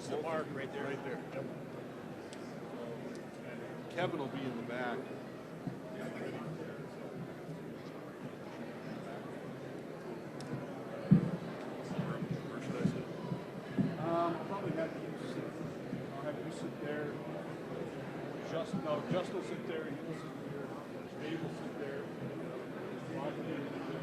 There's the mark right there. Right there. Yep. Kevin will be in the back. Where should I sit? I'll probably have you sit. I'll have you sit there. Justin will sit there. You'll sit there. Dave will sit there. Roger will sit there.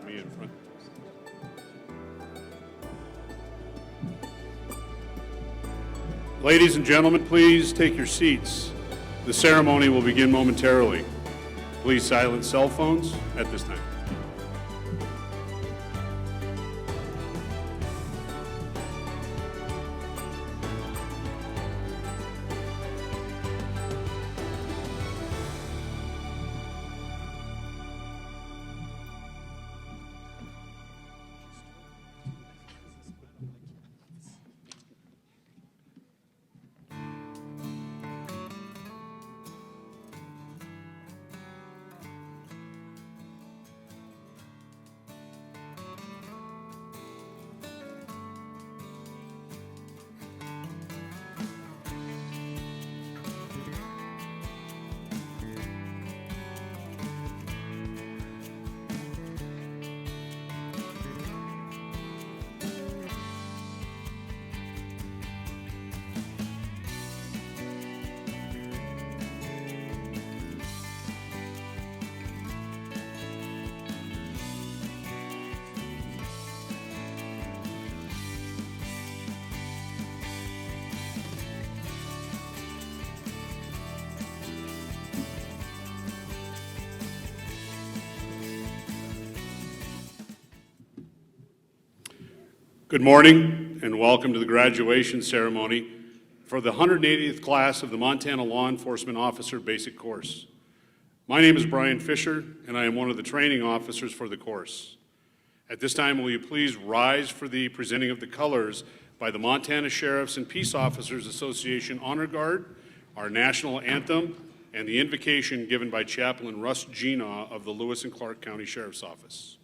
Me in front. Ladies and gentlemen, please take your seats. The ceremony will begin momentarily. Please silence cell phones at this time. Good morning and welcome to the graduation ceremony for the 180th class of the Montana Law Enforcement Officer Basic Course. My name is Brian Fisher and I am one of the training officers for the course. At this time, will you please rise for the presenting of the colors by the Montana Sheriffs and Peace Officers Association Honor Guard, our national anthem, and the invocation given by Chaplain Russ Ginaw of the Lewis and Clark County Sheriff's Office.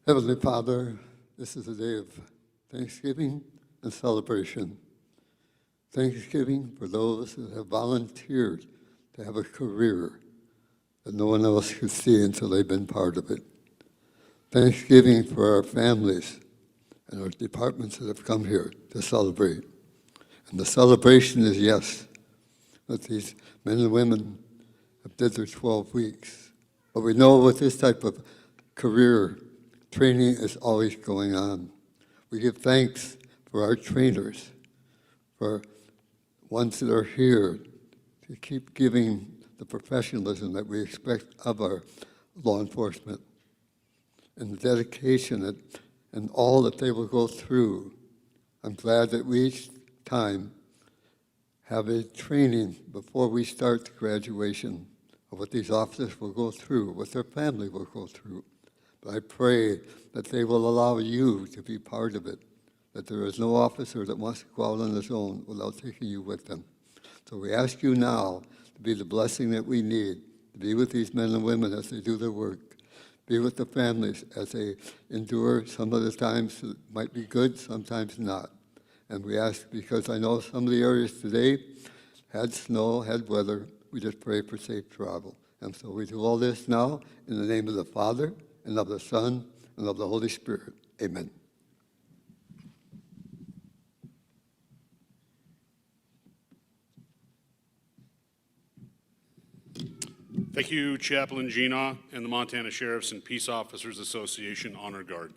Heavenly Father, this is a day of thanksgiving and celebration. Thanksgiving for those who have volunteered to have a career that no one else could see until they've been part of it. Thanksgiving for our families and our departments that have come here to celebrate. And the celebration is, yes, that these men and women have did their 12 weeks. But we know with this type of career, training is always going on. We give thanks for our trainers, for ones that are here to keep giving the professionalism that we expect of our law enforcement and the dedication and all that they will go through. I'm glad that we each time have a training before we start the graduation of what these officers will go through, what their family will go through. But I pray that they will allow you to be part of it, that there is no officer that wants to go out on his own without taking you with them. So we ask you now to be the blessing that we need, to be with these men and women as they do their work, be with the families as they endure. Some of the times it might be good, sometimes not. And we ask, because I know some of the areas today had snow, had weather, we just pray for safe travel. And so we do all this now in the name of the Father, and of the Son, and of the Holy Spirit. Amen. Thank you, Chaplain Gina and the Montana Sheriffs and Peace Officers Association Honor Guard.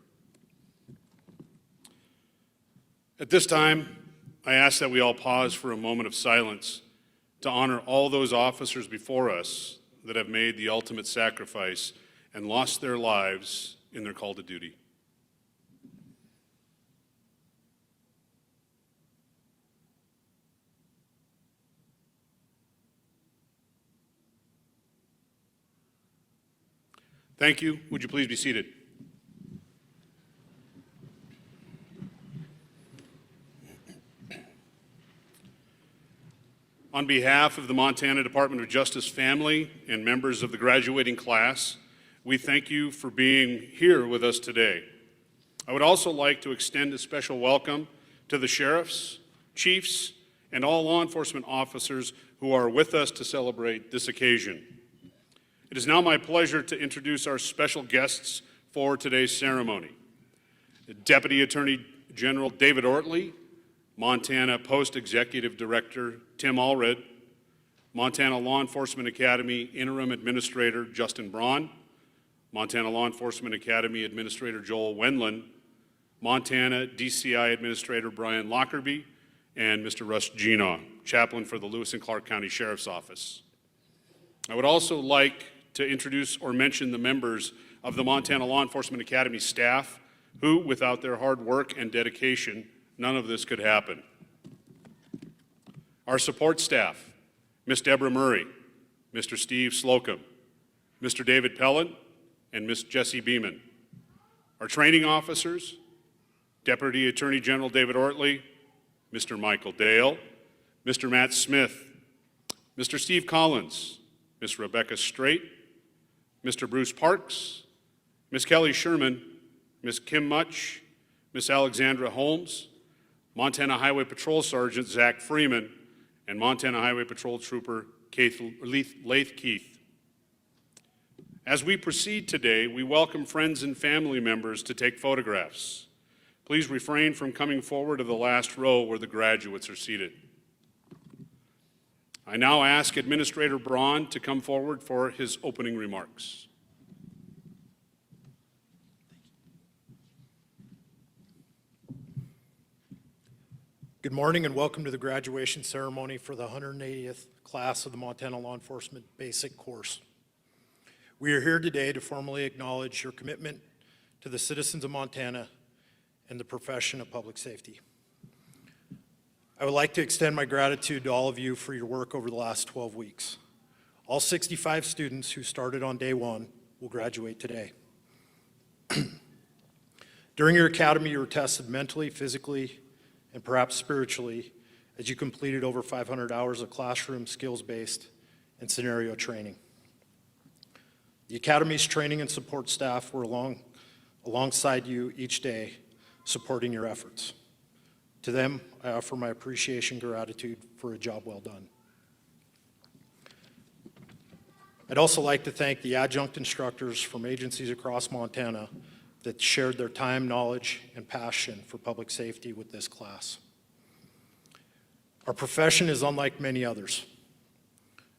At this time, I ask that we all pause for a moment of silence to honor all those officers before us that have made the ultimate sacrifice and lost their lives in their call to duty. Thank you. Would you please be seated? On behalf of the Montana Department of Justice family and members of the graduating class, we thank you for being here with us today. I would also like to extend a special welcome to the sheriffs, chiefs, and all law enforcement officers who are with us to celebrate this occasion. It is now my pleasure to introduce our special guests for today's ceremony. Deputy Attorney General David Ortley, Montana Post Executive Director Tim Allred, Montana Law Enforcement Academy Interim Administrator Justin Braun, Montana Law Enforcement Academy Administrator Joel Wendland, Montana DCI Administrator Brian Lockerbie, and Mr. Russ Gina, Chaplain for the Lewis and Clark County Sheriff's Office. I would also like to introduce or mention the members of the Montana Law Enforcement Academy staff who, without their hard work and dedication, none of this could happen. Our support staff, Ms. Deborah Murray, Mr. Steve Slocum, Mr. David Pellin, and Ms. Jessie Beeman. Our training officers, Deputy Attorney General David Ortley, Mr. Michael Dale, Mr. Matt Smith, Mr. Steve Collins, Ms. Rebecca Strait, Mr. Bruce Parks, Ms. Kelly Sherman, Ms. Kim Much, Ms. Alexandra Holmes, Montana Highway Patrol Sergeant Zach Freeman, and Montana Highway Patrol Trooper Laith Keith. As we proceed today, we welcome friends and family members to take photographs. Please refrain from coming forward to the last row where the graduates are seated. I now ask Administrator Braun to come forward for his opening remarks. Good morning and welcome to the graduation ceremony for the 180th class of the Montana Law Enforcement Basic Course. We are here today to formally acknowledge your commitment to the citizens of Montana and the profession of public safety. I would like to extend my gratitude to all of you for your work over the last 12 weeks. All 65 students who started on day one will graduate today. During your academy, you were tested mentally, physically, and perhaps spiritually as you completed over 500 hours of classroom skills-based and scenario training. The Academy's training and support staff were along alongside you each day, supporting your efforts. To them, I offer my appreciation and gratitude for a job well done. I'd also like to thank the adjunct instructors from agencies across Montana that shared their time, knowledge, and passion for public safety with this class. Our profession is unlike many others.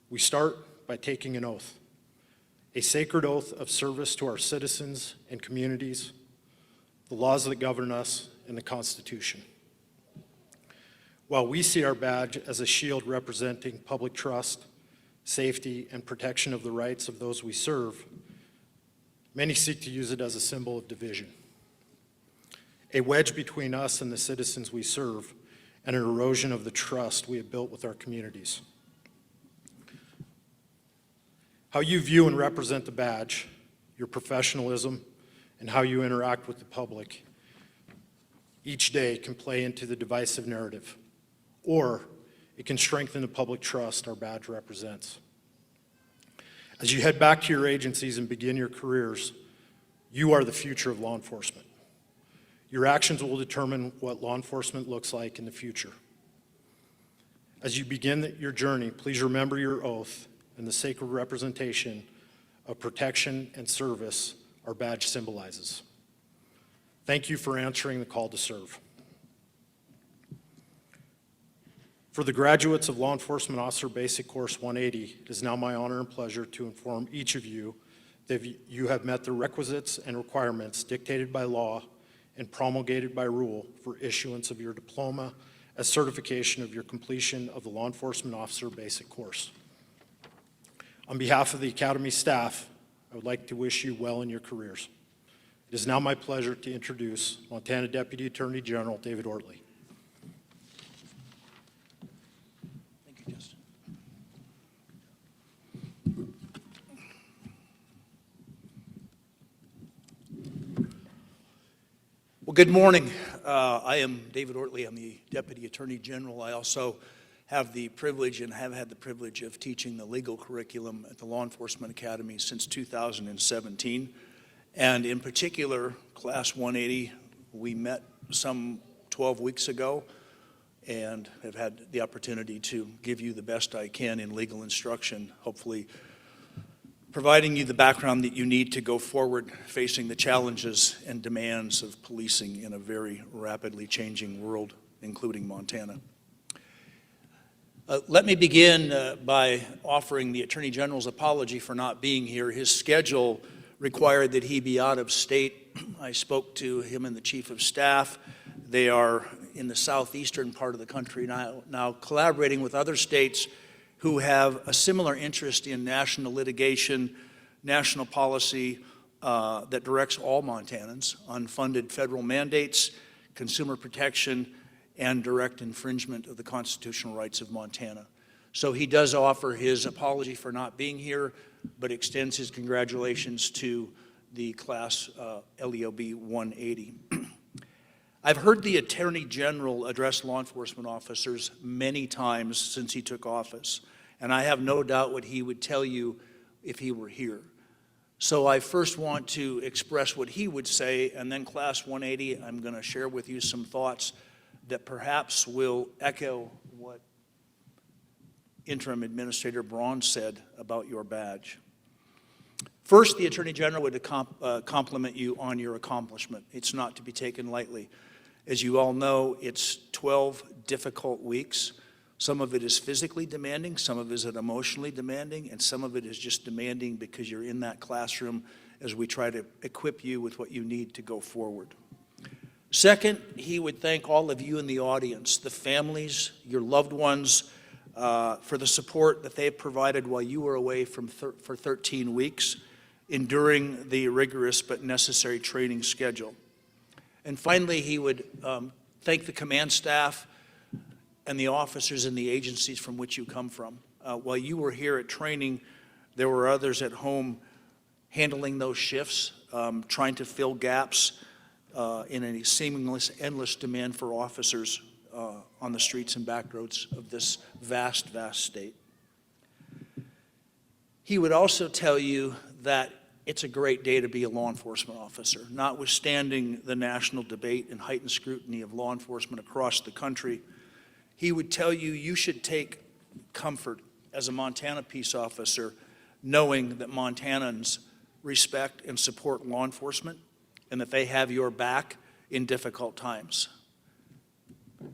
We start by taking an oath, a sacred oath of service to our citizens and communities, the laws that govern us, and the Constitution. While we see our badge as a shield representing public trust, safety, and protection of the rights of those we serve, many seek to use it as a symbol of division, a wedge between us and the citizens we serve, and an erosion of the trust we have built with our communities. How you view and represent the badge, your professionalism, and how you interact with the public each day can play into the divisive narrative, or it can strengthen the public trust our badge represents. As you head back to your agencies and begin your careers, you are the future of law enforcement. Your actions will determine what law enforcement looks like in the future. As you begin your journey, please remember your oath and the sacred representation of protection and service our badge symbolizes. Thank you for answering the call to serve. For the graduates of Law Enforcement Officer Basic Course 180, it is now my honor and pleasure to inform each of you that you have met the requisites and requirements dictated by law and promulgated by rule for issuance of your diploma as certification of your completion of the Law Enforcement Officer Basic Course. On behalf of the Academy staff, I would like to wish you well in your careers. It is now my pleasure to introduce Montana Deputy Attorney General David Ortley. Thank you, Justin. Well, good morning. I am David Ortley. I'm the Deputy Attorney General. I also have the privilege and have had the privilege of teaching the legal curriculum at the Law Enforcement Academy since 2017. And in particular, Class 180, we met some 12 weeks ago and have had the opportunity to give you the best I can in legal instruction, hopefully providing you the background that you need to go forward facing the challenges and demands of policing in a very rapidly changing world, including Montana. Let me begin by offering the Attorney General's apology for not being here. His schedule required that he be out of state. I spoke to him and the Chief of Staff. They are in the southeastern part of the country now collaborating with other states who have a similar interest in national litigation, national policy that directs all Montanans, unfunded federal mandates, consumer protection, and direct infringement of the constitutional rights of Montana. So he does offer his apology for not being here, but extends his congratulations to the class LEOB 180. I've heard the Attorney General address law enforcement officers many times since he took office, and I have no doubt what he would tell you if he were here. So I first want to express what he would say, and then Class 180, I'm going to share with you some thoughts that perhaps will echo what Interim Administrator Braun said about your badge. First, the Attorney General would compliment you on your accomplishment. It's not to be taken lightly. As you all know, it's 12 difficult weeks. Some of it is physically demanding, some of it is emotionally demanding, and some of it is just demanding because you're in that classroom as we try to equip you with what you need to go forward. Second, he would thank all of you in the audience, the families, your loved ones, for the support that they've provided while you were away for 13 weeks, enduring the rigorous but necessary training schedule. And finally, he would thank the command staff and the officers in the agencies from which you come from. While you were here at training, there were others at home handling those shifts, trying to fill gaps in a seemingly endless demand for officers on the streets and back roads of this vast, vast state. He would also tell you that it's a great day to be a law enforcement officer. Notwithstanding the national debate and heightened scrutiny of law enforcement across the country, he would tell you you should take comfort as a Montana peace officer knowing that Montanans respect and support law enforcement and that they have your back in difficult times.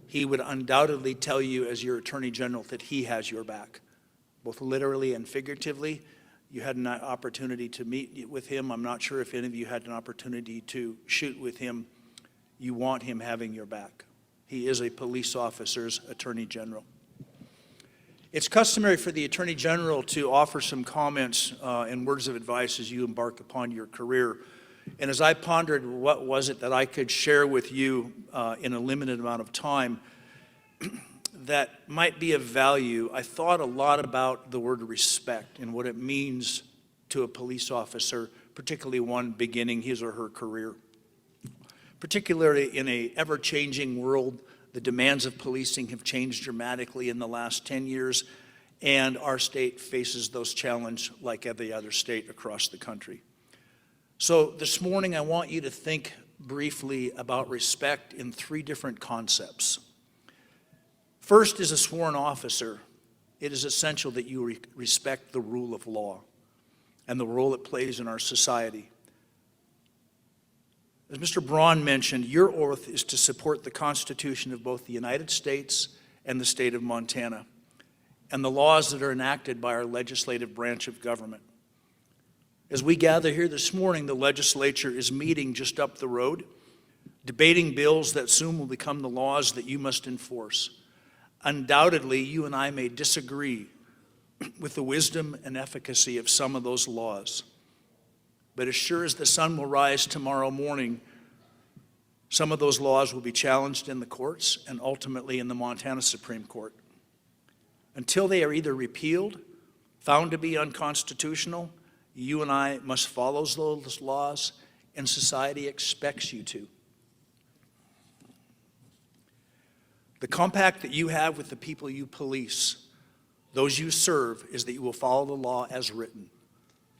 He would undoubtedly tell you as your Attorney General that he has your back, both literally and figuratively. You had an opportunity to meet with him. I'm not sure if any of you had an opportunity to shoot with him. You want him having your back. He is a police officer's Attorney General. It's customary for the Attorney General to offer some comments and words of advice as you embark upon your career. And as I pondered what was it that I could share with you in a limited amount of time that might be of value, I thought a lot about the word respect and what it means to a police officer, particularly one beginning his or her career. Particularly in an ever-changing world, the demands of policing have changed dramatically in the last 10 years, and our state faces those challenges like every other state across the country. So this morning, I want you to think briefly about respect in 3 different concepts. First, as a sworn officer, it is essential that you respect the rule of law and the role it plays in our society. As Mr. Braun mentioned, your oath is to support the Constitution of both the United States and the state of Montana, and the laws that are enacted by our legislative branch of government. As we gather here this morning, the legislature is meeting just up the road, debating bills that soon will become the laws that you must enforce. Undoubtedly, you and I may disagree with the wisdom and efficacy of some of those laws. But as sure as the sun will rise tomorrow morning, some of those laws will be challenged in the courts and ultimately in the Montana Supreme Court. Until they are either repealed, found to be unconstitutional, you and I must follow those laws, and society expects you to. The compact that you have with the people you police, those you serve, is that you will follow the law as written.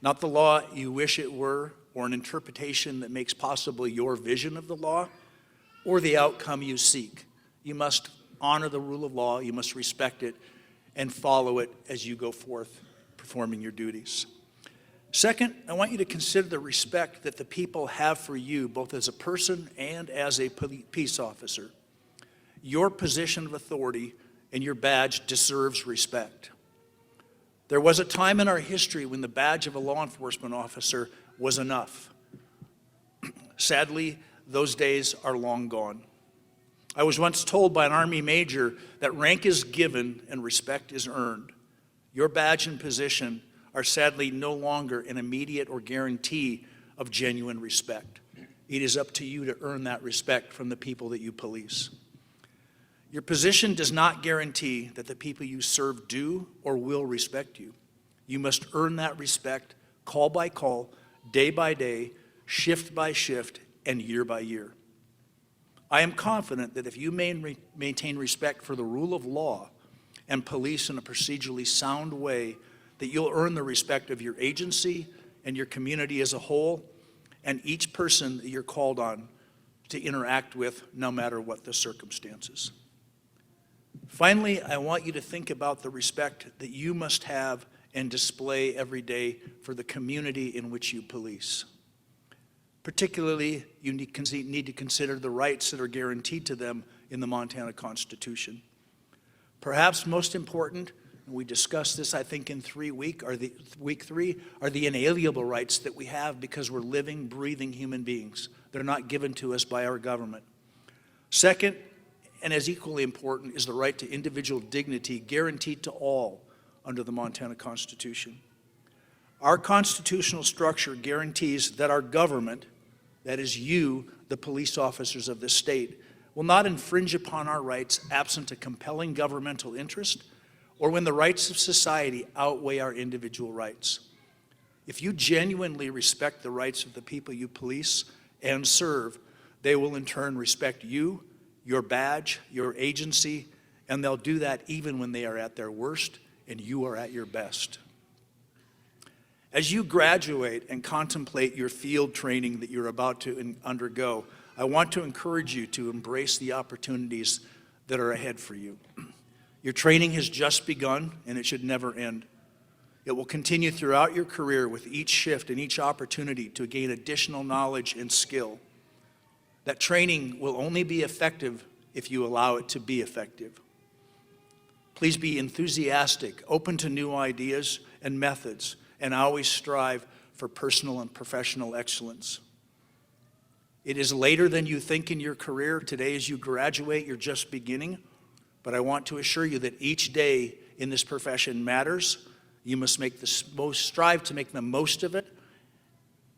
Not the law you wish it were, or an interpretation that makes possible your vision of the law, or the outcome you seek. You must honor the rule of law, you must respect it, and follow it as you go forth performing your duties. Second, I want you to consider the respect that the people have for you, both as a person and as a peace officer. Your position of authority and your badge deserves respect. There was a time in our history when the badge of a law enforcement officer was enough. Sadly, those days are long gone. I was once told by an Army major that rank is given and respect is earned. Your badge and position are sadly no longer an immediate or guarantee of genuine respect. It is up to you to earn that respect from the people that you police. Your position does not guarantee that the people you serve do or will respect you. You must earn that respect call by call, day by day, shift by shift, and year by year. I am confident that if you maintain respect for the rule of law and police in a procedurally sound way, that you'll earn the respect of your agency and your community as a whole, and each person that you're called on to interact with, no matter what the circumstances. Finally, I want you to think about the respect that you must have and display every day for the community in which you police. Particularly, you need to consider the rights that are guaranteed to them in the Montana Constitution. Perhaps most important, and we discussed this, I think, in week 3, are the inalienable rights that we have because we're living, breathing human beings. They're not given to us by our government. Second, and as equally important, is the right to individual dignity guaranteed to all under the Montana Constitution. Our constitutional structure guarantees that our government, that is you, the police officers of this state, will not infringe upon our rights absent a compelling governmental interest or when the rights of society outweigh our individual rights. If you genuinely respect the rights of the people you police and serve, they will in turn respect you, your badge, your agency, and they'll do that even when they are at their worst and you are at your best. As you graduate and contemplate your field training that you're about to undergo, I want to encourage you to embrace the opportunities that are ahead for you. Your training has just begun, and it should never end. It will continue throughout your career with each shift and each opportunity to gain additional knowledge and skill. That training will only be effective if you allow it to be effective. Please be enthusiastic, open to new ideas and methods, and always strive for personal and professional excellence. It is later than you think in your career. Today, as you graduate, you're just beginning. But I want to assure you that each day in this profession matters. You must strive to make the most of it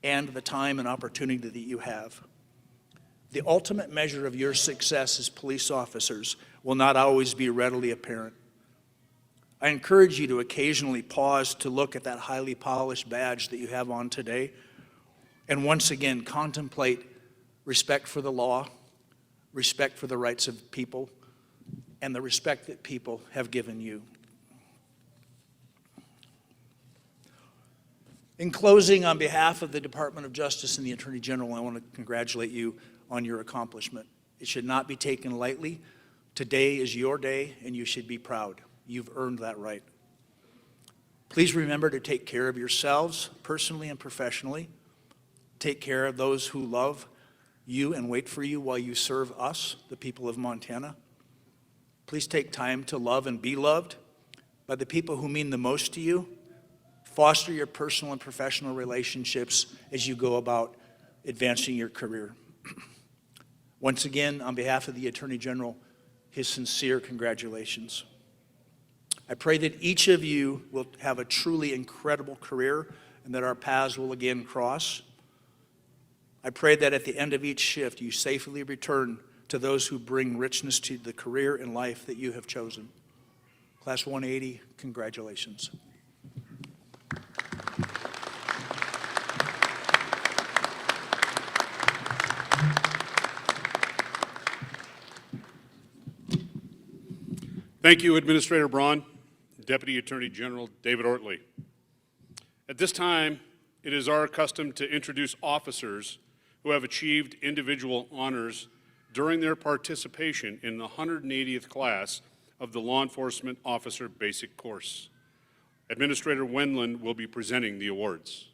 and the time and opportunity that you have. The ultimate measure of your success as police officers will not always be readily apparent. I encourage you to occasionally pause to look at that highly polished badge that you have on today and once again contemplate respect for the law, respect for the rights of people, and the respect that people have given you. In closing, on behalf of the Department of Justice and the Attorney General, I want to congratulate you on your accomplishment. It should not be taken lightly. Today is your day, and you should be proud. You've earned that right. Please remember to take care of yourselves, personally and professionally. Take care of those who love you and wait for you while you serve us, the people of Montana. Please take time to love and be loved by the people who mean the most to you. Foster your personal and professional relationships as you go about advancing your career. Once again, on behalf of the Attorney General, his sincere congratulations. I pray that each of you will have a truly incredible career and that our paths will again cross. I pray that at the end of each shift, you safely return to those who bring richness to the career and life that you have chosen. Class 180, congratulations. Thank you, Administrator Braun. Deputy Attorney General David Ortley. At this time, it is our custom to introduce officers who have achieved individual honors during their participation in the 180th class of the Law Enforcement Officer Basic Course. Administrator Wendland will be presenting the awards.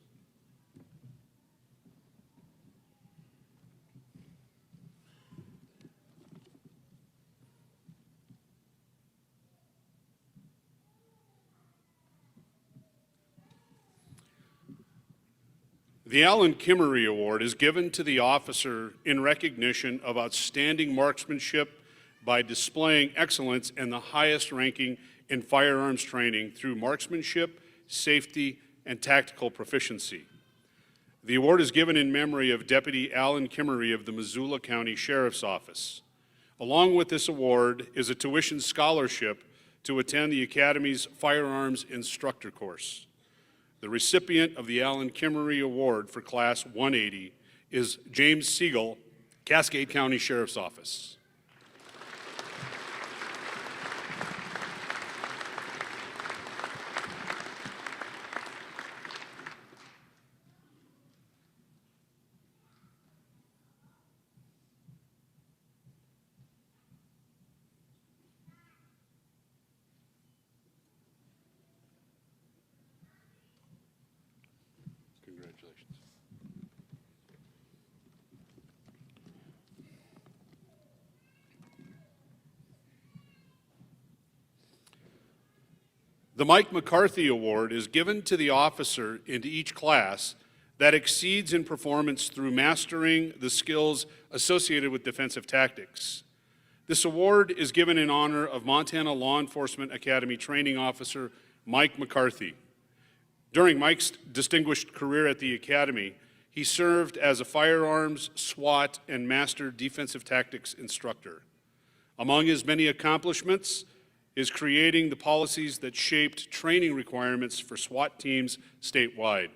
The Alan Kimmery Award is given to the officer in recognition of outstanding marksmanship by displaying excellence and the highest ranking in firearms training through marksmanship, safety, and tactical proficiency. The award is given in memory of Deputy Alan Kimmery of the Missoula County Sheriff's Office. Along with this award is a tuition scholarship to attend the Academy's Firearms Instructor course. The recipient of the Alan Kimmery Award for Class 180 is James Siegel, Cascade County Sheriff's Office. Congratulations. The Mike McCarthy Award is given to the officer in each class that exceeds in performance through mastering the skills associated with defensive tactics. This award is given in honor of Montana Law Enforcement Academy training officer Mike McCarthy. During Mike's distinguished career at the Academy, he served as a firearms, SWAT, and master defensive tactics instructor. Among his many accomplishments is creating the policies that shaped training requirements for SWAT teams statewide.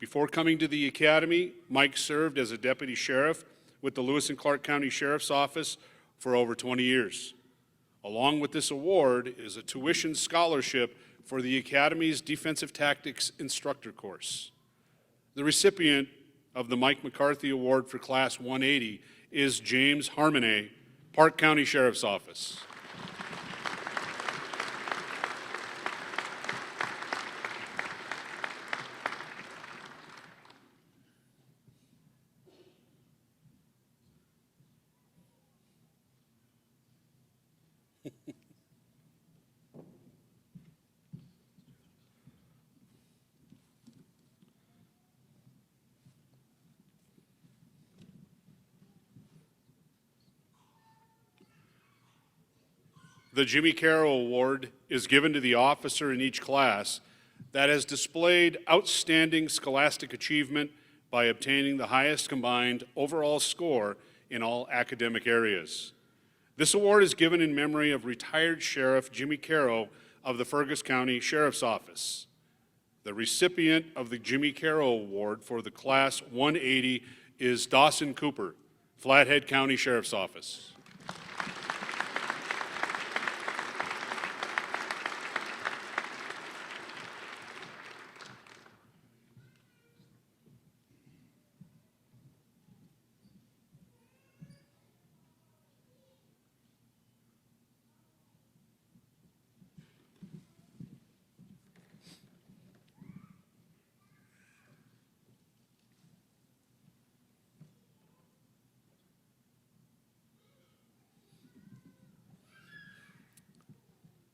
Before coming to the Academy, Mike served as a deputy sheriff with the Lewis and Clark County Sheriff's Office for over 20 years. Along with this award is a tuition scholarship for the Academy's Defensive Tactics Instructor course. The recipient of the Mike McCarthy Award for Class 180 is James Harmony, Park County Sheriff's Office. The Jimmy Carroll Award is given to the officer in each class that has displayed outstanding scholastic achievement by obtaining the highest combined overall score in all academic areas. This award is given in memory of retired Sheriff Jimmy Carroll of the Fergus County Sheriff's Office. The recipient of the Jimmy Carroll Award for the Class 180 is Dawson Cooper, Flathead County Sheriff's Office.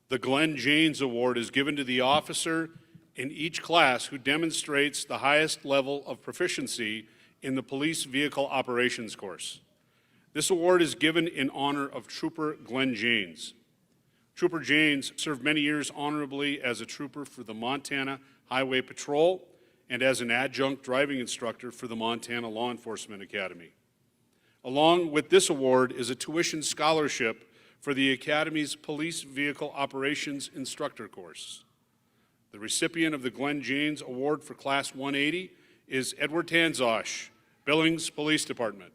The Glenn Janes Award is given to the officer in each class who demonstrates the highest level of proficiency in the police vehicle operations course. This award is given in honor of Trooper Glenn Janes. Trooper Janes served many years honorably as a trooper for the Montana Highway Patrol and as an adjunct driving instructor for the Montana Law Enforcement Academy. Along with this award is a tuition scholarship for the Academy's Police Vehicle Operations Instructor course. The recipient of the Glenn Janes Award for Class 180 is Edward Tanzosh, Billings Police Department.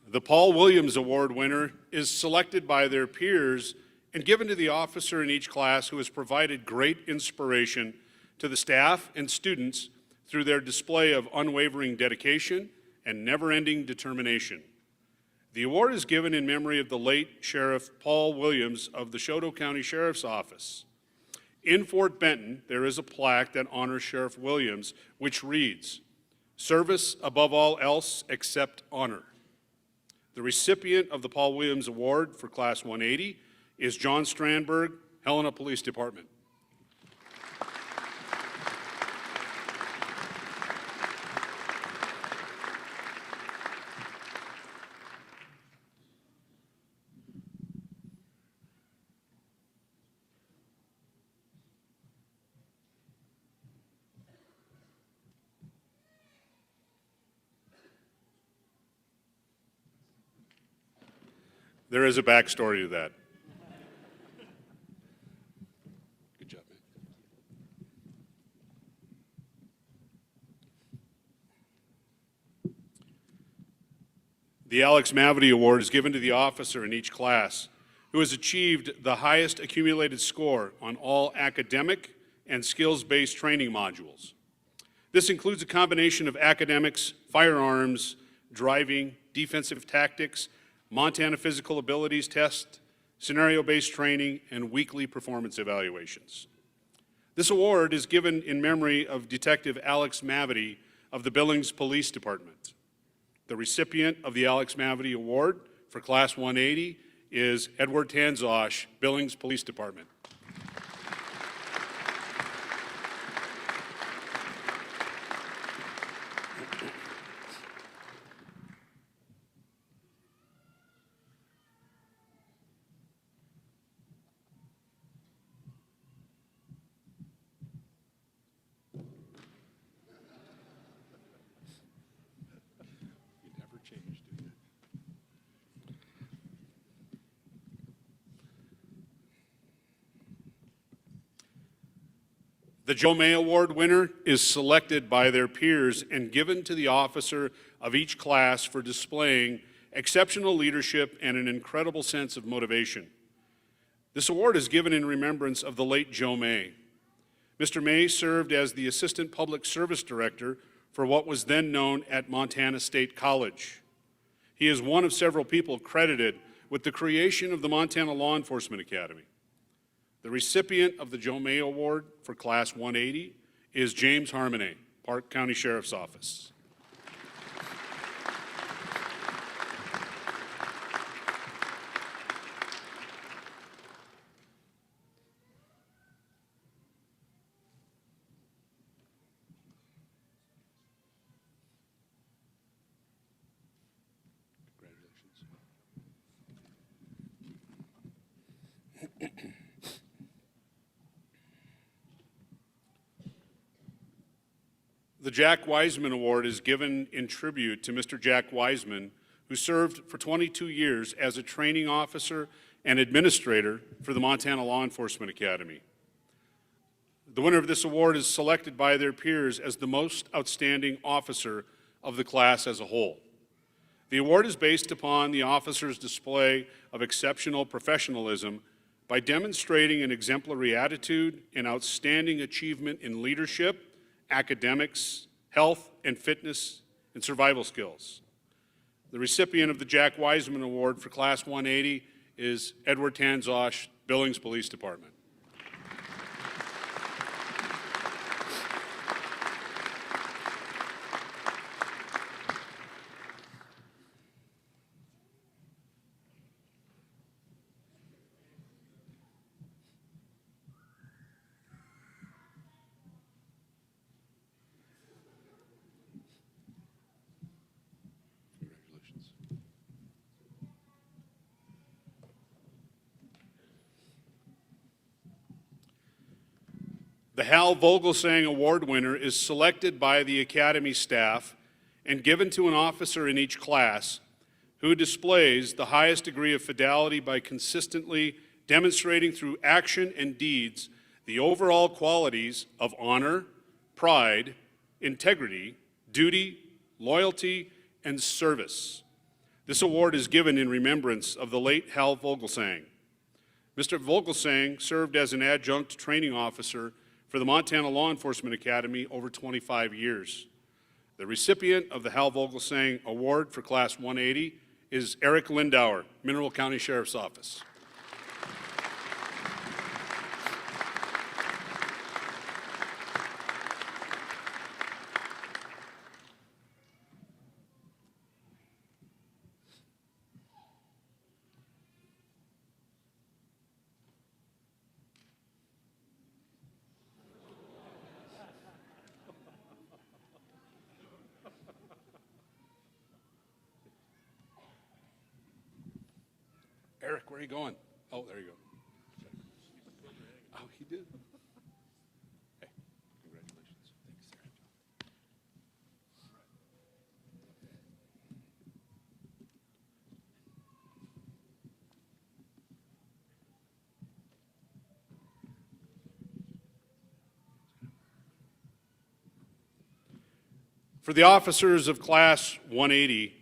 The Paul Williams Award winner is selected by their peers and given to the officer in each class who has provided great inspiration to the staff and students through their display of unwavering dedication and never-ending determination. The award is given in memory of the late Sheriff Paul Williams of the Choteau County Sheriff's Office. In Fort Benton, there is a plaque that honors Sheriff Williams, which reads, "Service above all else except honor." The recipient of the Paul Williams Award for Class 180 is John Strandberg, Helena Police Department. There is a backstory to that. Good job, man. The Alex Mavity Award is given to the officer in each class who has achieved the highest accumulated score on all academic and skills-based training modules. This includes a combination of academics, firearms, driving, defensive tactics, Montana Physical Abilities Test, scenario-based training, and weekly performance evaluations. This award is given in memory of Detective Alex Mavity of the Billings Police Department. The recipient of the Alex Mavity Award for Class 180 is Edward Tanzosh, Billings Police Department. The Joe May Award winner is selected by their peers and given to the officer of each class for displaying exceptional leadership and an incredible sense of motivation. This award is given in remembrance of the late Joe May. Mr. May served as the Assistant Public Service Director for what was then known at Montana State College. He is one of several people credited with the creation of the Montana Law Enforcement Academy. The recipient of the Joe May Award for Class 180 is James Harmony, Park County Sheriff's Office. The Jack Wiseman Award is given in tribute to Mr. Jack Wiseman, who served for 22 years as a training officer and administrator for the Montana Law Enforcement Academy. The winner of this award is selected by their peers as the most outstanding officer of the class as a whole. The award is based upon the officer's display of exceptional professionalism by demonstrating an exemplary attitude and outstanding achievement in leadership, academics, health and fitness, and survival skills. The recipient of the Jack Wiseman Award for Class 180 is Edward Tanzosh, Billings Police Department. The Hal Vogelsang Award winner is selected by the Academy staff and given to an officer in each class who displays the highest degree of fidelity by consistently demonstrating through action and deeds the overall qualities of honor, pride, integrity, duty, loyalty, and service. This award is given in remembrance of the late Hal Vogelsang. Mr. Vogelsang served as an adjunct training officer for the Montana Law Enforcement Academy over 25 years. The recipient of the Hal Vogelsang Award for Class 180 is Eric Lindauer, Mineral County Sheriff's Office. Eric, where are you going? Oh, there you go. Oh, he did. Hey, congratulations. Thanks, Sarah. For the officers of Class 180,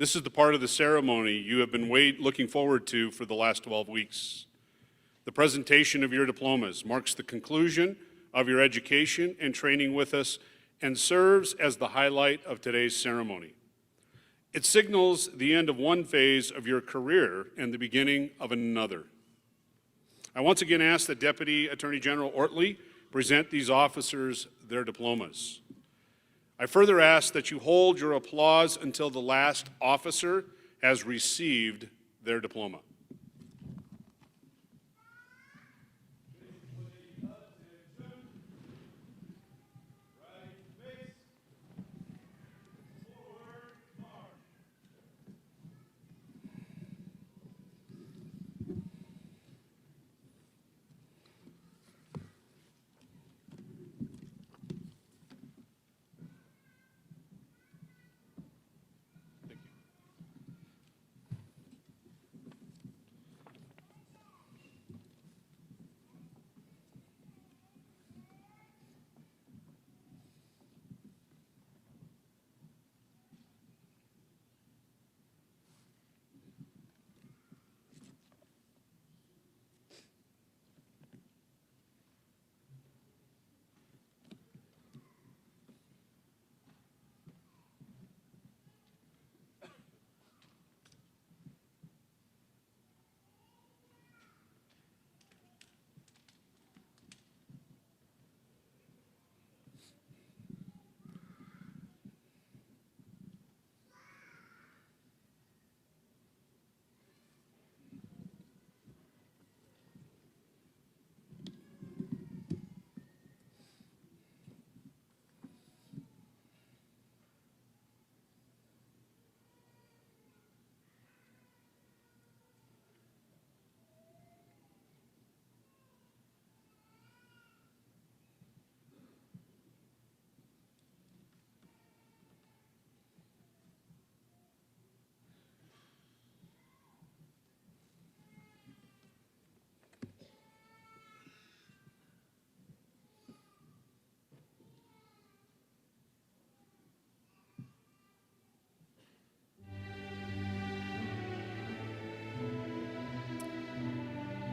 this is the part of the ceremony you have been looking forward to for the last 12 weeks. The presentation of your diplomas marks the conclusion of your education and training with us and serves as the highlight of today's ceremony. It signals the end of one phase of your career and the beginning of another. I once again ask that Deputy Attorney General Ortley present these officers their diplomas. I further ask that you hold your applause until the last officer has received their diploma.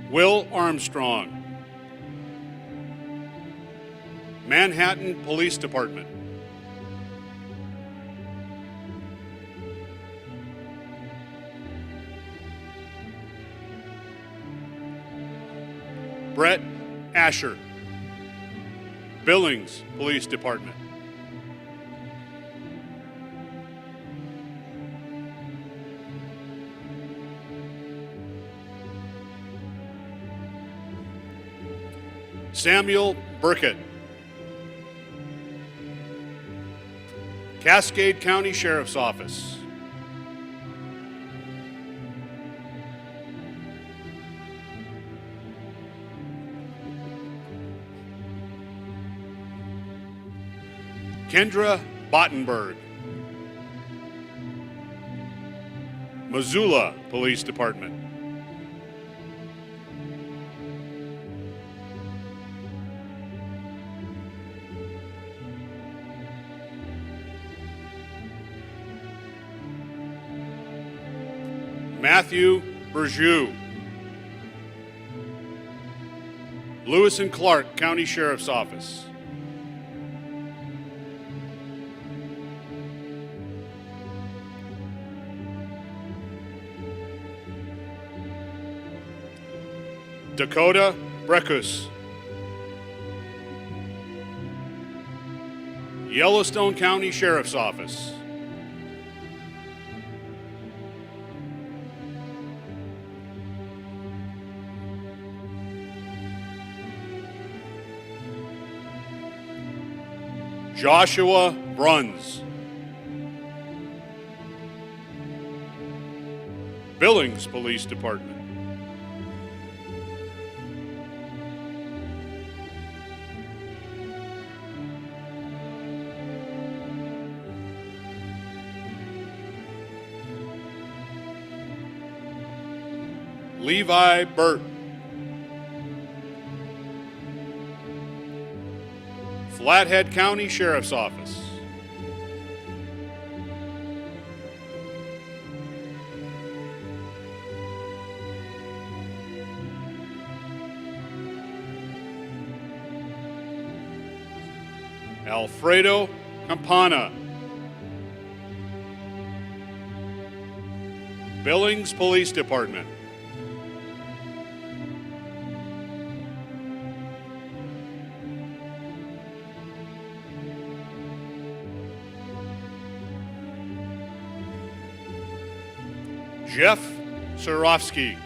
Will Armstrong. Manhattan Police Department. Brett Asher. Billings Police Department. Samuel Burkett. Cascade County Sheriff's Office. Kendra Bottenberg. Missoula Police Department. Matthew Bergeau. Lewis and Clark County Sheriff's Office. Dakota Breckus. Yellowstone County Sheriff's Office. Joshua Bruns. Billings Police Department. Levi Burt. Flathead County Sheriff's Office. Alfredo Campana. Billings Police Department. Jeff Surofsky.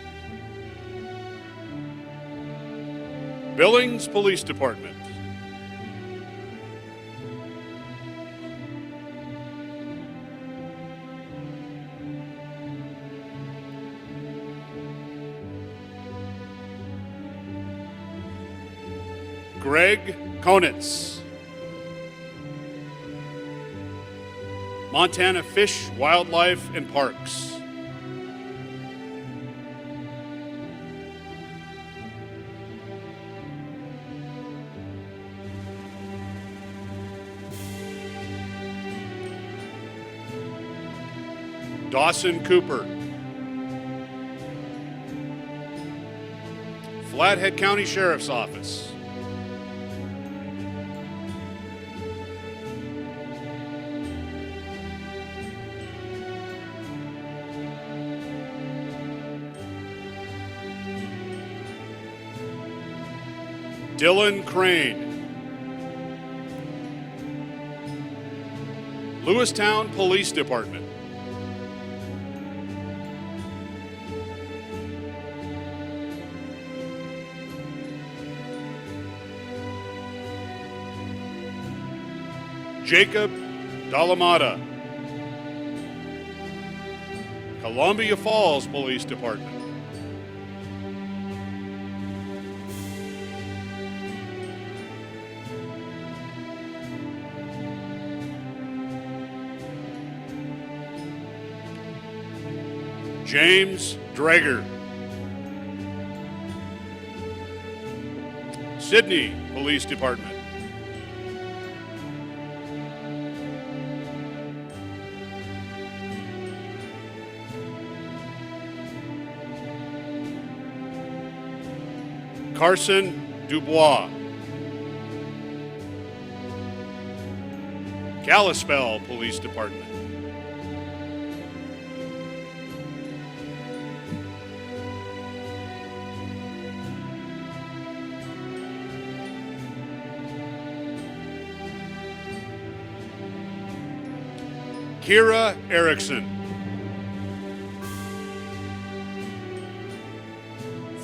Billings Police Department. Greg Konitz. Montana Fish, Wildlife, and Parks. Dawson Cooper. Flathead County Sheriff's Office. Dylan Crane. Lewistown Police Department. Jacob Dalamata. Columbia Falls Police Department. James Drager. Sydney Police Department. Carson Dubois. Kalispell Police Department. Kira Erickson.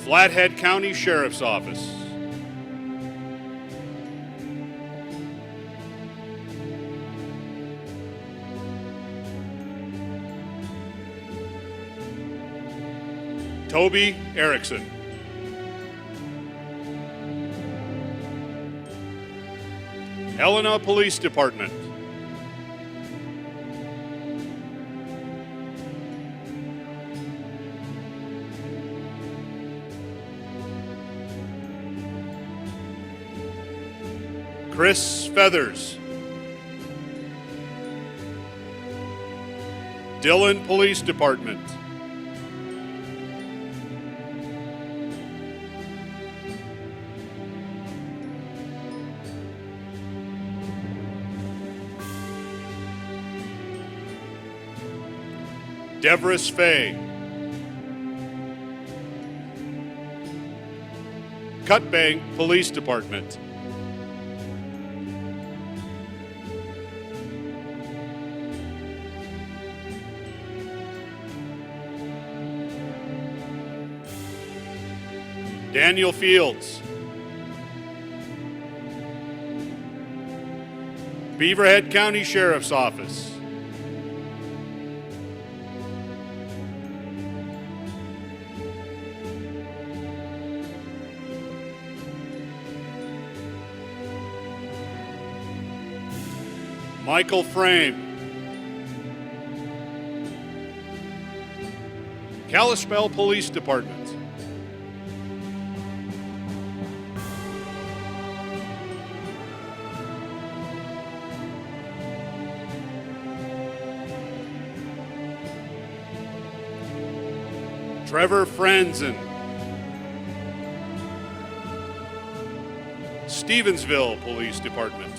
Flathead County Sheriff's Office. Toby Erickson. Helena Police Department. Chris Feathers. Dillon Police Department. Devris Fay. Cutbank Police Department. Daniel Fields. Beaverhead County Sheriff's Office. Michael Frame. Kalispell Police Department. Trevor Franzen. Stevensville Police Department.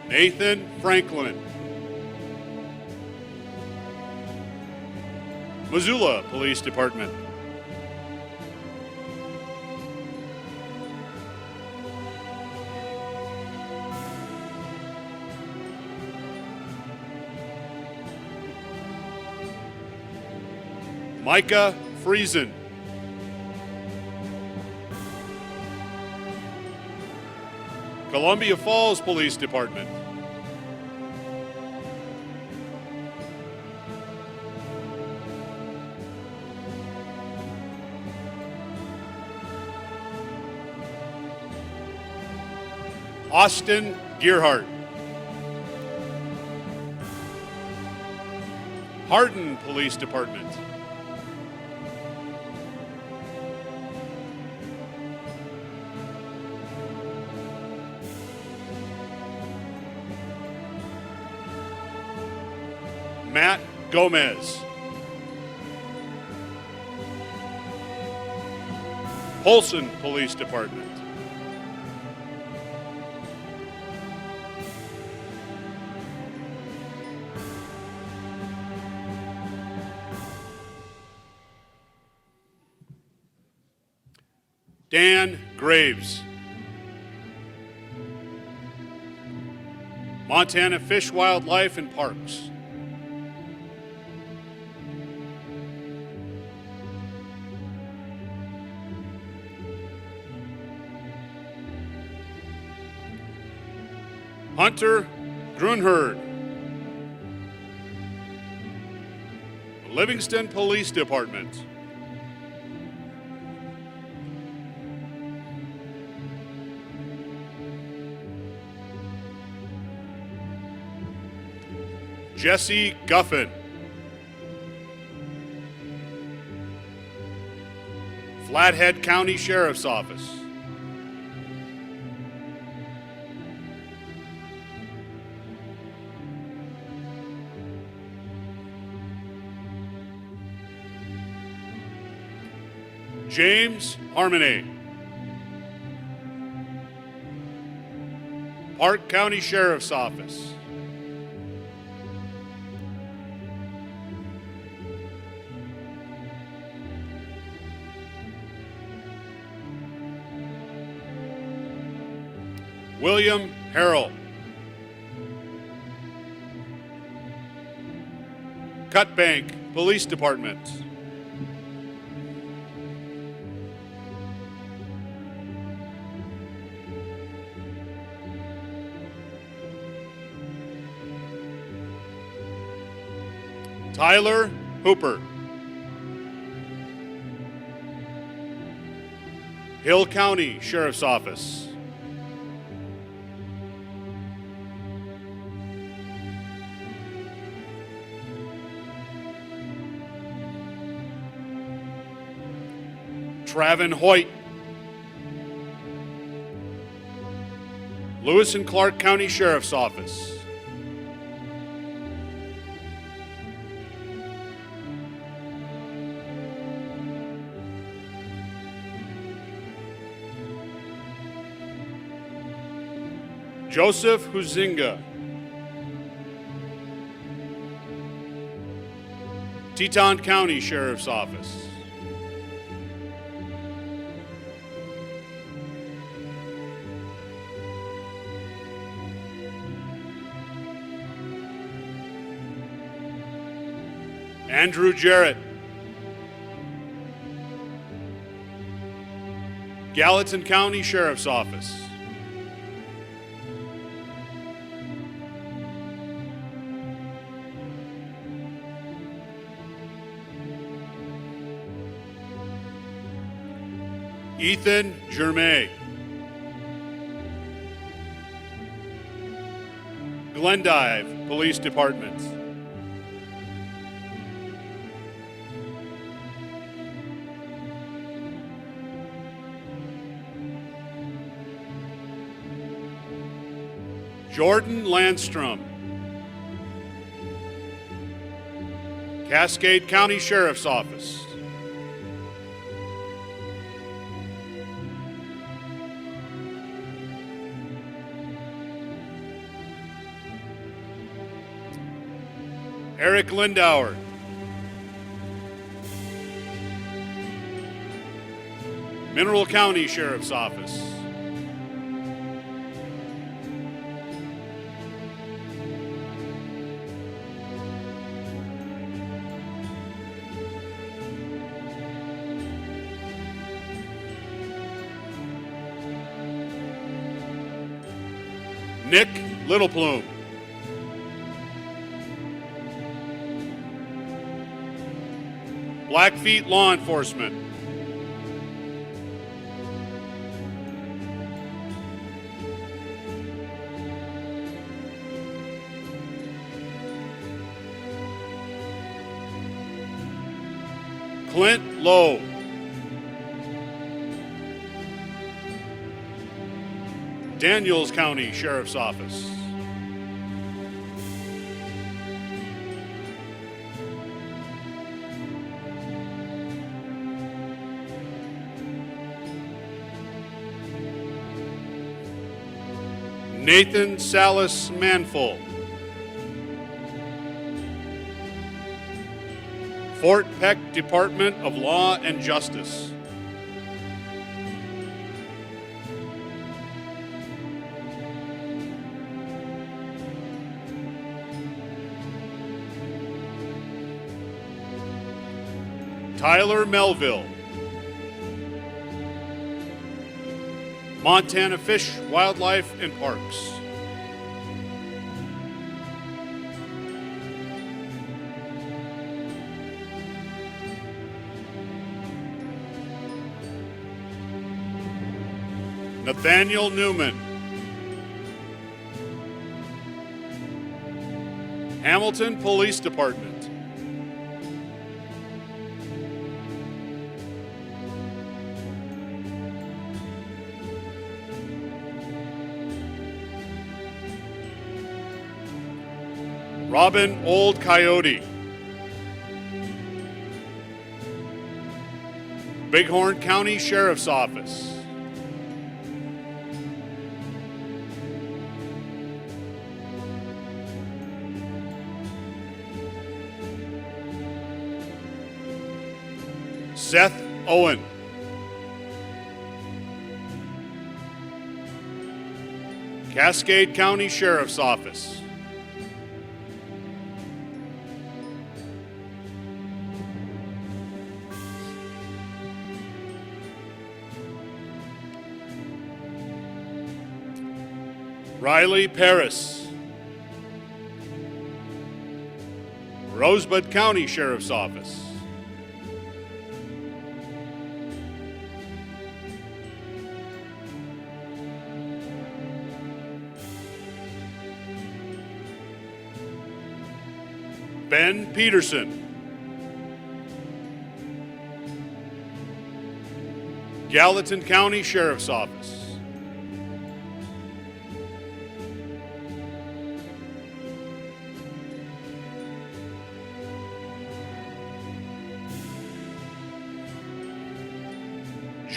Nathan Franklin. Missoula Police Department. Micah Friesen. Columbia Falls Police Department. Austin Gearhart. Hardin Police Department. Matt Gomez. Polson Police Department. Dan Graves. Montana Fish, Wildlife, and Parks. Hunter Grunherd. Livingston Police Department. Jesse Guffin. Flathead County Sheriff's Office. James Harmony, Park County Sheriff's Office. William Harrell, Cutbank Police Department. Tyler Hooper, Hill County Sheriff's Office. Travin Hoyt, Lewis and Clark County Sheriff's Office. Joseph Huzinga, Teton County Sheriff's Office. Andrew Jarrett, Gallatin County Sheriff's Office. Ethan Germay, Glendive Police Department. Jordan Landstrom, Cascade County Sheriff's Office. Eric Lindauer, Mineral County Sheriff's Office. Nick Littleplume, Blackfeet Law Enforcement. Clint Lowe, Daniels County Sheriff's Office. Nathan Salas Manful, Fort Peck Department of Law and Justice. Tyler Melville, Montana Fish, Wildlife, and Parks. Nathaniel Newman, Hamilton Police Department. Robin Old Coyote, Bighorn County Sheriff's Office. Seth Owen. Cascade County Sheriff's Office. Riley Paris. Rosebud County Sheriff's Office. Ben Peterson. Gallatin County Sheriff's Office.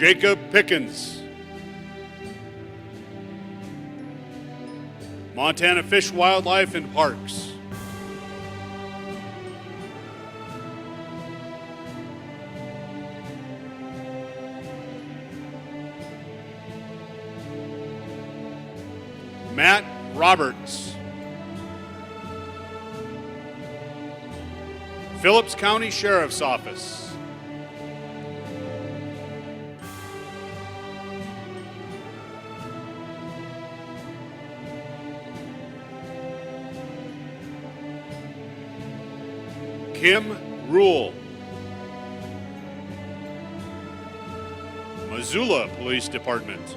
Jacob Pickens. Montana Fish, Wildlife, and Parks. Matt Roberts. Phillips County Sheriff's Office. Kim Rule. Missoula Police Department.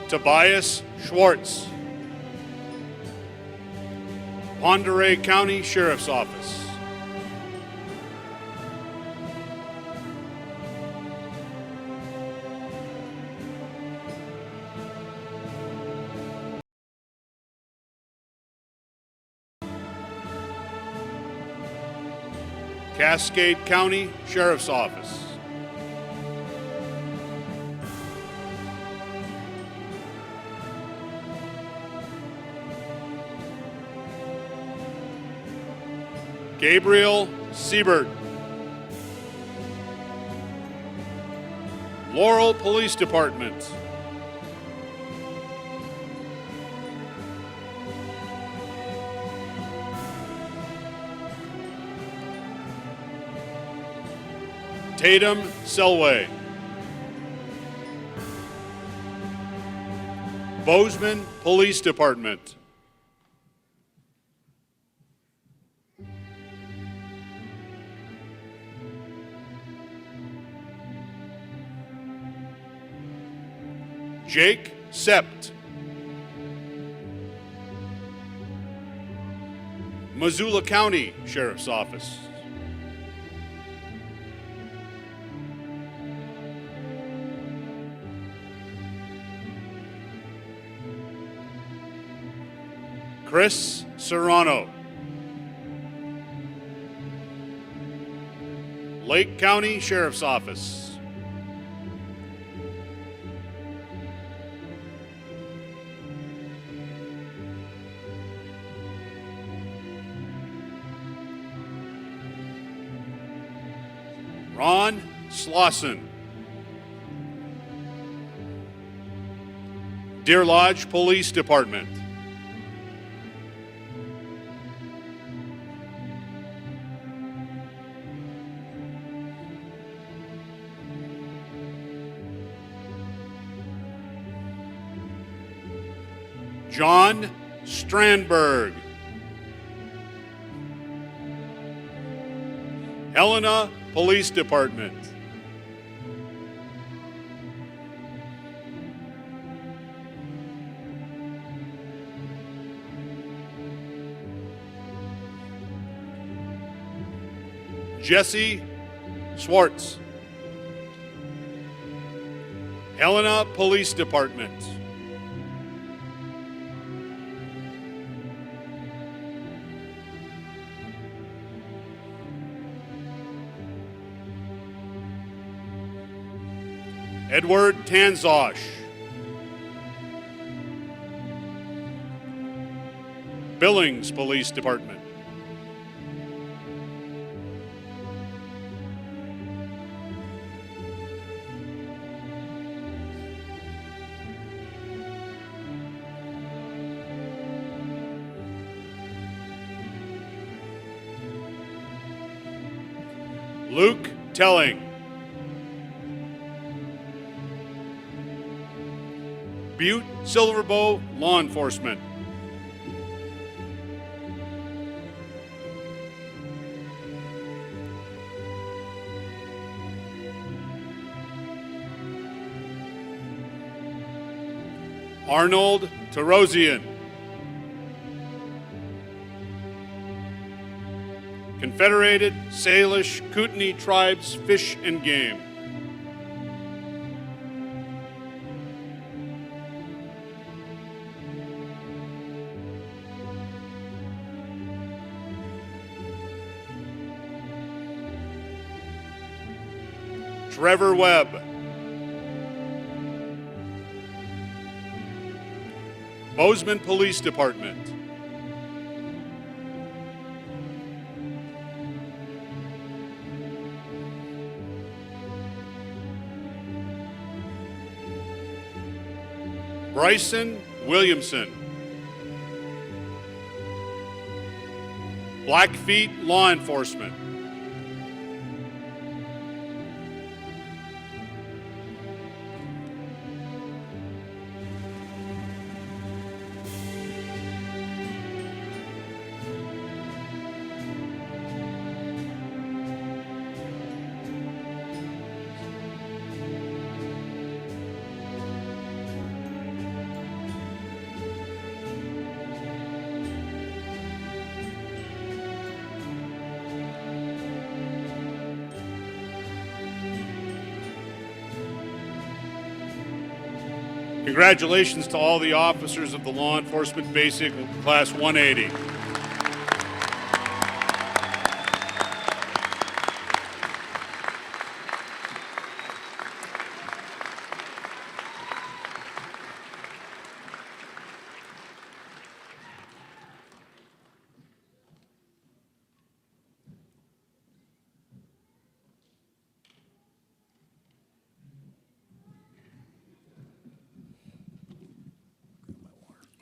Tobias Schwartz. Pend Oreille County Sheriff's Office. Cascade County Sheriff's Office. Gabriel Siebert. Laurel Police Department. Tatum Selway. Bozeman Police Department. Jake Sept. Missoula County Sheriff's Office. Chris Serrano. Lake County Sheriff's Office. Ron Slauson. Deer Lodge Police Department. John Strandberg. Helena Police Department. Jesse Swartz. Helena Police Department. Edward Tanzosh. Billings Police Department. Luke Telling. Butte Silverbow Law Enforcement. Arnold Tarosian. Confederated Salish Kootenai Tribes Fish and Game. Trevor Webb. Bozeman Police Department. Bryson Williamson. Blackfeet Law Enforcement. Congratulations to all the officers of the Law Enforcement Basic Class 180.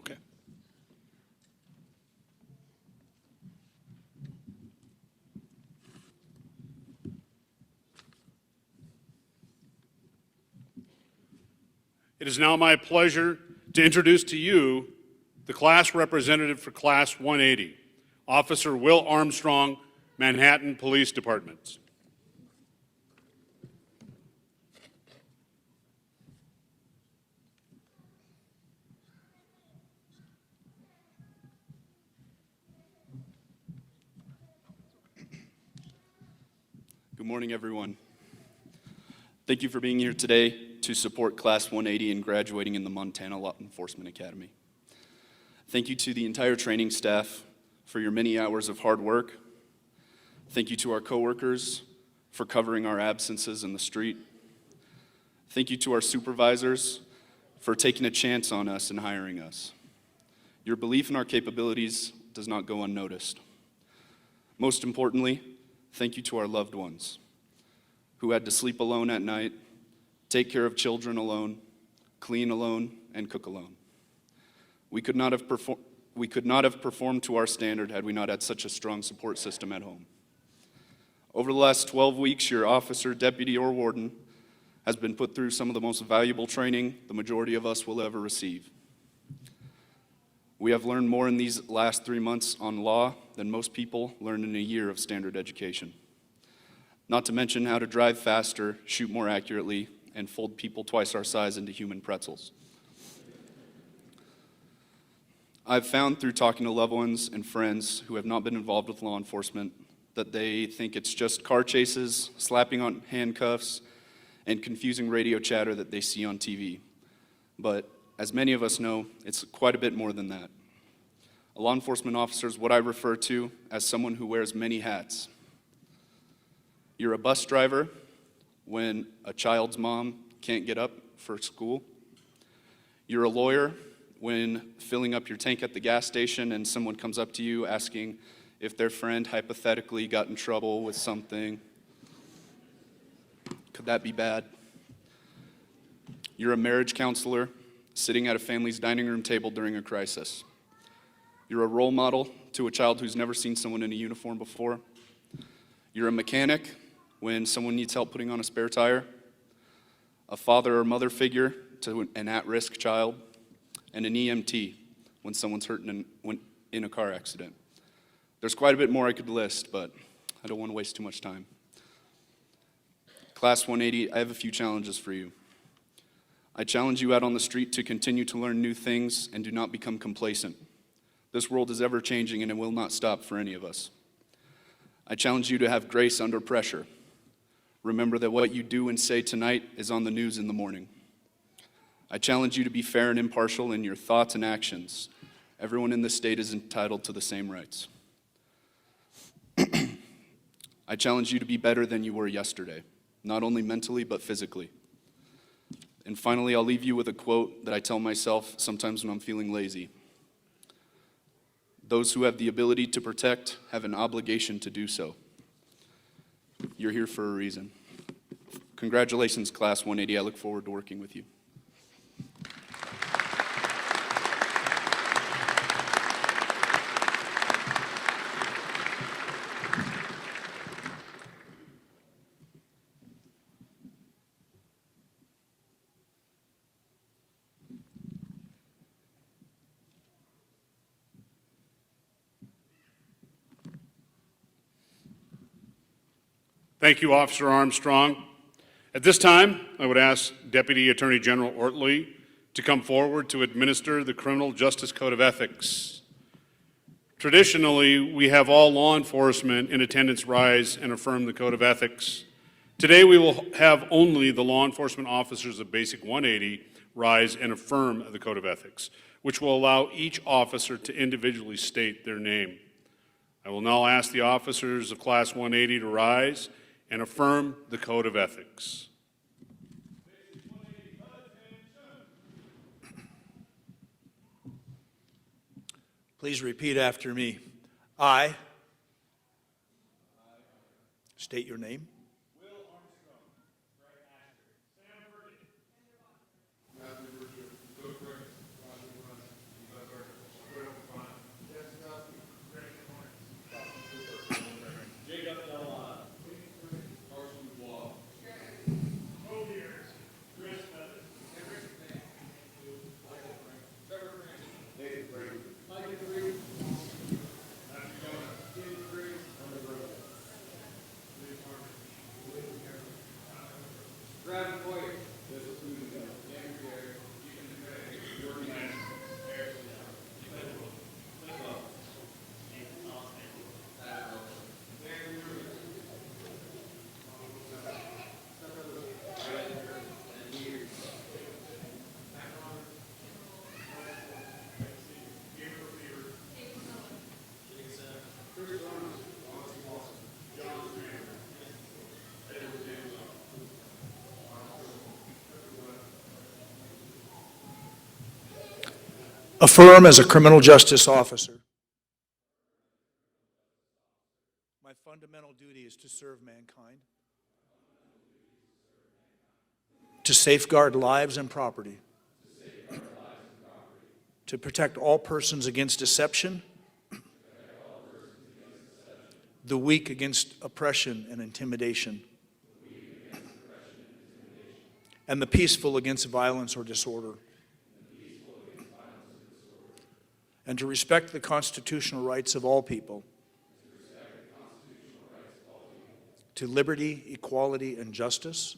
Okay. It is now my pleasure to introduce to you the class representative for Class 180, Officer Will Armstrong, Manhattan Police Department. Good morning, everyone. Thank you for being here today to support Class 180 and graduating in the Montana Law Enforcement Academy. Thank you to the entire training staff for your many hours of hard work. Thank you to our coworkers for covering our absences in the street. Thank you to our supervisors for taking a chance on us and hiring us. Your belief in our capabilities does not go unnoticed. Most importantly, thank you to our loved ones who had to sleep alone at night, take care of children alone, clean alone, and cook alone. We could not have performed to our standard had we not had such a strong support system at home. Over the last 12 weeks, your officer, deputy, or warden has been put through some of the most valuable training the majority of us will ever receive. We have learned more in these last 3 months on law than most people learned in a year of standard education. Not to mention how to drive faster, shoot more accurately, and fold people twice our size into human pretzels. I've found through talking to loved ones and friends who have not been involved with law enforcement that they think it's just car chases, slapping on handcuffs, and confusing radio chatter that they see on TV. But as many of us know, it's quite a bit more than that. A law enforcement officer is what I refer to as someone who wears many hats. You're a bus driver when a child's mom can't get up for school. You're a lawyer when filling up your tank at the gas station and someone comes up to you asking if their friend hypothetically got in trouble with something. Could that be bad? You're a marriage counselor sitting at a family's dining room table during a crisis. You're a role model to a child who's never seen someone in a uniform before. You're a mechanic when someone needs help putting on a spare tire. A father or mother figure to an at-risk child. And an EMT when someone's hurt in a car accident. There's quite a bit more I could list, but I don't want to waste too much time. Class 180, I have a few challenges for you. I challenge you out on the street to continue to learn new things and do not become complacent. This world is ever changing and it will not stop for any of us. I challenge you to have grace under pressure. Remember that what you do and say tonight is on the news in the morning. I challenge you to be fair and impartial in your thoughts and actions. Everyone in this state is entitled to the same rights. I challenge you to be better than you were yesterday, not only mentally, but physically. And finally, I'll leave you with a quote that I tell myself sometimes when I'm feeling lazy. Those who have the ability to protect have an obligation to do so. You're here for a reason. Congratulations, Class 180. I look forward to working with you. Thank you, Officer Armstrong. At this time, I would ask Deputy Attorney General Ortley to come forward to administer the Criminal Justice Code of Ethics. Traditionally, we have all law enforcement in attendance rise and affirm the Code of Ethics. Today, we will have only the law enforcement officers of Basic 180 rise and affirm the Code of Ethics, which will allow each officer to individually state their name. I will now ask the officers of Class 180 to rise and affirm the Code of Ethics. Please repeat after me. I state your name. Affirm as a criminal justice officer. My fundamental duty is to serve mankind, to safeguard lives and property, to protect all persons against deception, the weak against oppression and intimidation, and the peaceful against violence or disorder, and to respect the constitutional rights of all people, to liberty, equality, and justice.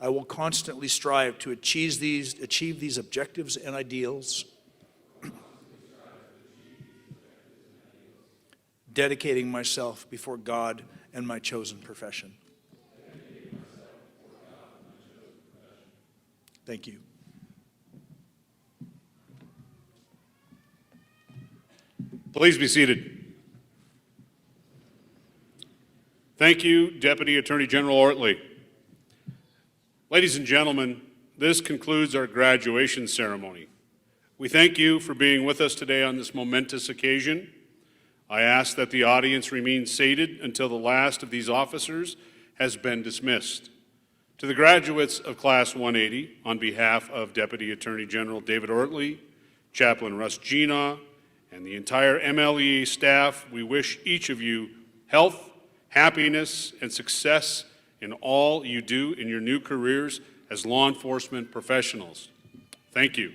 I will constantly strive to achieve these objectives and ideals, dedicating myself before God and my chosen profession. Thank you. Please be seated. Thank you, Deputy Attorney General Ortley. Ladies and gentlemen, this concludes our graduation ceremony. We thank you for being with us today on this momentous occasion. I ask that the audience remain seated until the last of these officers has been dismissed. To the graduates of Class 180, on behalf of Deputy Attorney General David Ortley, Chaplain Russ Gina, and the entire MLEA staff, we wish each of you health, happiness, and success in all you do in your new careers as law enforcement professionals. Thank you.